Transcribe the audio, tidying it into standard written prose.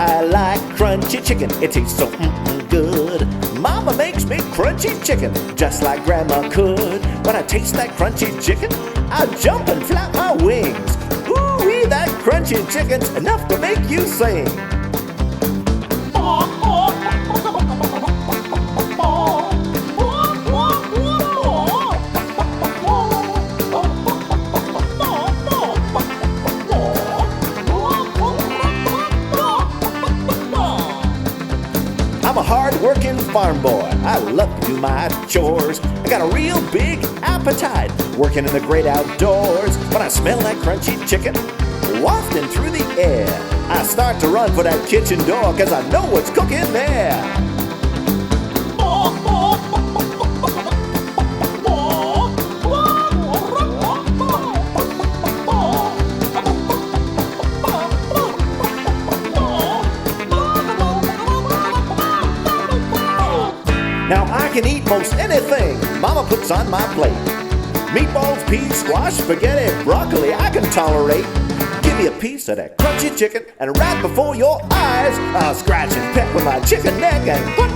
I like crunchy chicken, it tastes so good. Mama makes me crunchy chicken, just like Grandma could. When I taste that crunchy chicken, I jump and flap my wings. Ooh-wee, that crunchy chicken's enough to make you sing. I'm a hard-working farm boy. I love to do my chores. I got a real big appetite working in the great outdoors. When I smell that crunchy chicken wafting through the air, I start to run for that kitchen door, 'cause I know what's cooking there. Now I can eat most anything Mama puts on my plate. Meatballs, peas, squash, spaghetti, broccoli I can tolerate. Give me a piece of that crunchy chicken, and right before your eyes I'll scratch and peck with my chicken neck and put